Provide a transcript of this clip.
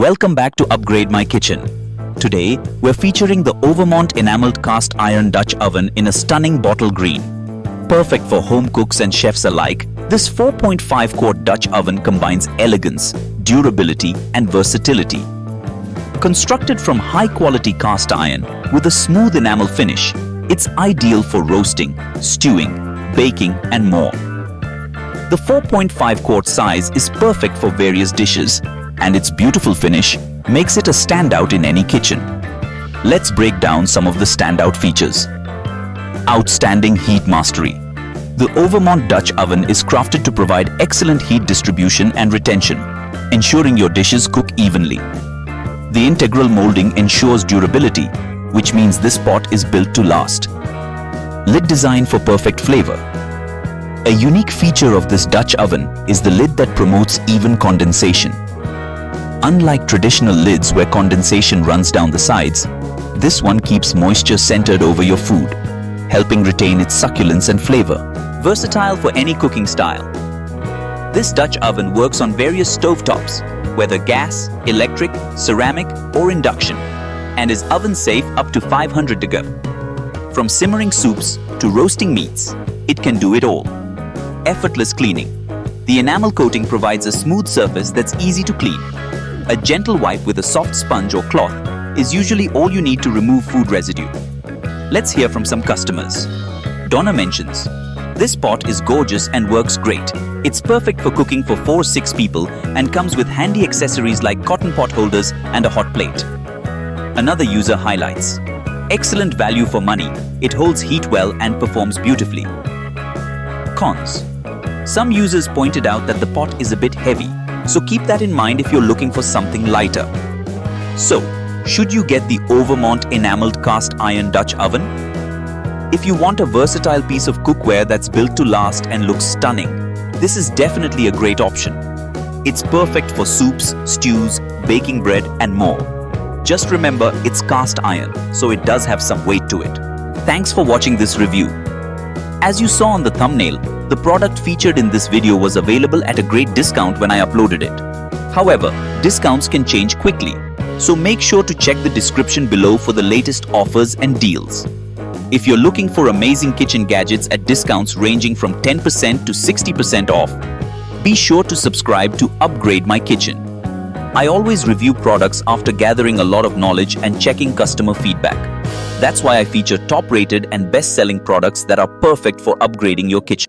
Welcome back to Upgrade My Kitchen. Today, we're featuring the Overmont Enameled cast iron Dutch oven in a stunning bottle green. Perfect for home cooks and chefs alike, this 4.5-quart Dutch oven combines elegance, durability, and versatility. Constructed from high-quality cast iron with a smooth enamel finish, it's ideal for roasting, stewing, baking, and more. The 4.5-quart size is perfect for various dishes, and its beautiful finish makes it a standout in any kitchen. Let's break down some of the standout features. Outstanding heat mastery. The Overmont Dutch oven is crafted to provide excellent heat distribution and retention, ensuring your dishes cook evenly. The integral molding ensures durability, which means this pot is built to last. Lid design for perfect flavor. A unique feature of this Dutch oven is the lid that promotes even condensation. Unlike traditional lids where condensation runs down the sides, this one keeps moisture centered over your food, helping retain its succulence and flavor. Versatile for any cooking style. This Dutch oven works on various stovetops, whether gas, electric, ceramic, or induction, and is oven safe up to 500 to go. From simmering soups to roasting meats, it can do it all. Effortless cleaning. The enamel coating provides a smooth surface that's easy to clean. A gentle wipe with a soft sponge or cloth is usually all you need to remove food residue. Let's hear from some customers. Donna mentions, "This pot is gorgeous and works great. It's perfect for cooking for 4 or 6 people and comes with handy accessories like cotton pot holders and a hot plate." Another user highlights, "Excellent value for money. It holds heat well and performs beautifully." Cons. Some users pointed out that the pot is a bit heavy, so keep that in mind if you're looking for something lighter. So, should you get the Overmont Enameled cast iron Dutch oven? If you want a versatile piece of cookware that's built to last and looks stunning, this is definitely a great option. It's perfect for soups, stews, baking bread, and more. Just remember, it's cast iron, so it does have some weight to it. Thanks for watching this review. As you saw on the thumbnail, the product featured in this video was available at a great discount when I uploaded it. However, discounts can change quickly, so make sure to check the description below for the latest offers and deals. If you're looking for amazing kitchen gadgets at discounts ranging from 10% to 60% off, be sure to subscribe to Upgrade My Kitchen. I always review products after gathering a lot of knowledge and checking customer feedback. That's why I feature top-rated and best-selling products that are perfect for upgrading your kitchen.